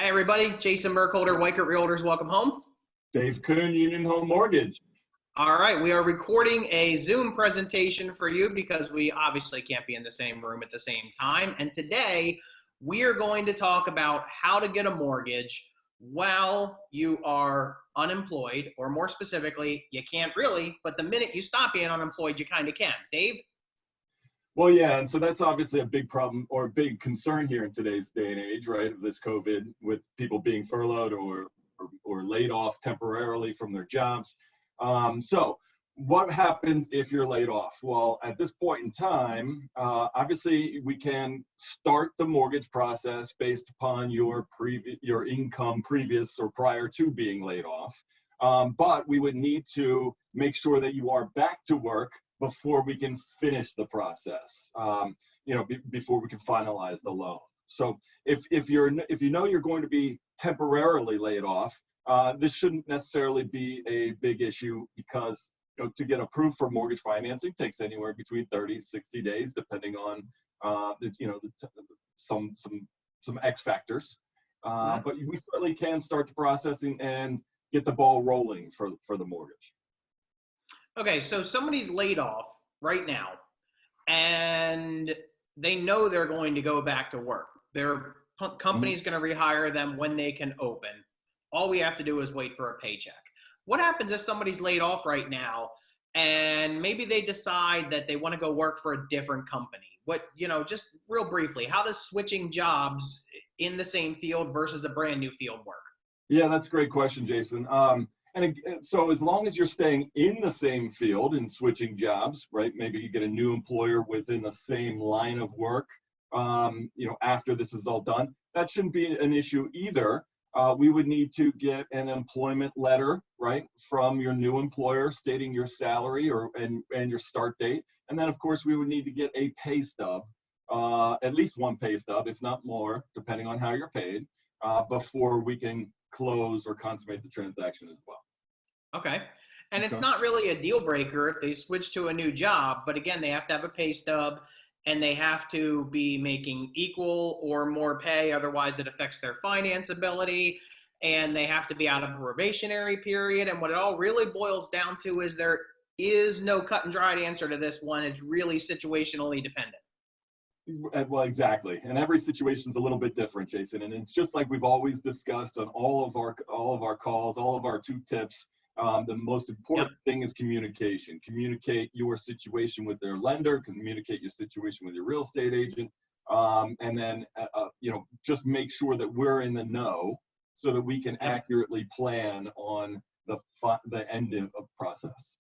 Hey everybody, Jason Burkholder, WEICHERT Realtors, welcome home. Dave Kuhn, Union Home Mortgage. All right, we are recording a Zoom presentation for you because we obviously can't be in the same room at the same time. And today we are going to talk about how to get a mortgage while you are unemployed, or more specifically, you can't really, but the minute you stop being unemployed, you kind of can. Dave? Well, yeah, and so that's obviously a big problem or a big concern here in today's day and age, right? Of this COVID, with people being furloughed or laid off temporarily from their jobs. So what happens if you're laid off? Well, at this point in time, obviously we can start the mortgage process based upon your income previous or prior to being laid off. But we would need to make sure that you are back to work before we can finish the process, before we can finalize the loan. So if you know you're going to be temporarily laid off, this shouldn't necessarily be a big issue, because to get approved for mortgage financing takes anywhere between 30 to 60 days, depending on some X factors. But we certainly can start the processing and get the ball rolling for the mortgage. Okay, so somebody's laid off right now and they know they're going to go back to work. Their company's going to rehire them when they can open. All we have to do is wait for a paycheck. What happens if somebody's laid off right now and maybe they decide that they want to go work for a different company? Just real briefly, how does switching jobs in the same field versus a brand new field work? Yeah, that's a great question, Jason. So as long as you're staying in the same field and switching jobs, right? Maybe you get a new employer within the same line of work, after this is all done, that shouldn't be an issue either. We would need to get an employment letter, right, from your new employer stating your salary and your start date. And then of course we would need to get a pay stub, at least one pay stub, if not more, depending on how you're paid, before we can close or consummate the transaction as well. Okay. And it's not really a deal breaker if they switch to a new job, but again, they have to have a pay stub and they have to be making equal or more pay. Otherwise it affects their finance ability, and they have to be out of a probationary period. And what it all really boils down to is there is no cut and dried answer to this one. It's really situationally dependent. Well, exactly. And every situation is a little bit different, Jason. And it's just like we've always discussed on all of our calls, all of our 2 tips. The most important thing is communication. Communicate your situation with their lender, communicate your situation with your real estate agent, and then just make sure that we're in the know so that we can accurately plan on the end of the process.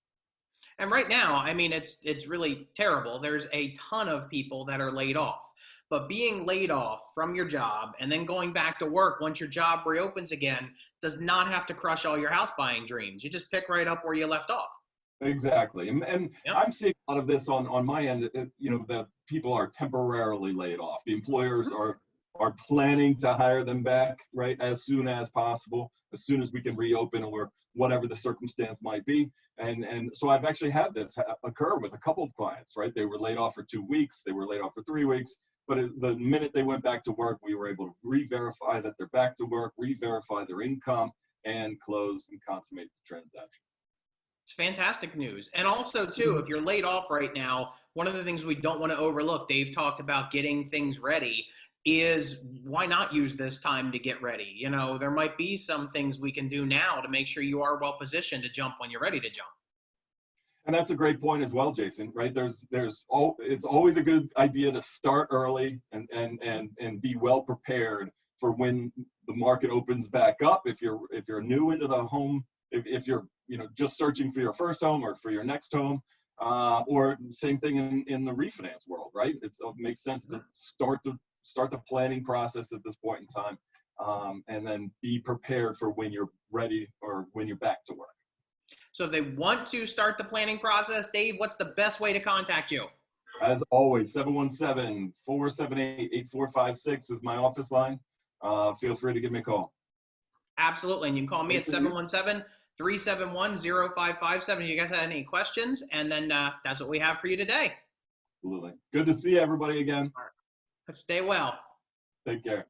And right now, I mean, it's really terrible. There's a ton of people that are laid off. But being laid off from your job and then going back to work once your job reopens again does not have to crush all your house buying dreams. You just pick right up where you left off. Exactly. And I'm seeing a lot of this on my end, that people are temporarily laid off. The employers are planning to hire them back, right, as soon as possible, as soon as we can reopen or whatever the circumstance might be. And so I've actually had this occur with a couple of clients, right? They were laid off for 2 weeks. They were laid off for 3 weeks. But the minute they went back to work, we were able to re-verify that they're back to work, re-verify their income, and close and consummate the transaction. It's fantastic news. And also, too, if you're laid off right now, one of the things we don't want to overlook, Dave talked about getting things ready, is why not use this time to get ready? There might be some things we can do now to make sure you are well positioned to jump when you're ready to jump. And that's a great point as well, Jason, right? It's always a good idea to start early and be well prepared for when the market opens back up. If you're new into the home, if you're just searching for your first home or for your next home, or same thing in the refinance world, right? It makes sense to start the planning process at this point in time, and then be prepared for when you're ready or when you're back to work. So if they want to start the planning process, Dave, what's the best way to contact you? As always, 717-478-8456 is my office line. Feel free to give me a call. Absolutely. And you can call me at 717-371-0557 if you guys have any questions. And then that's what we have for you today. Absolutely. Good to see everybody again. All right. Stay well. Take care.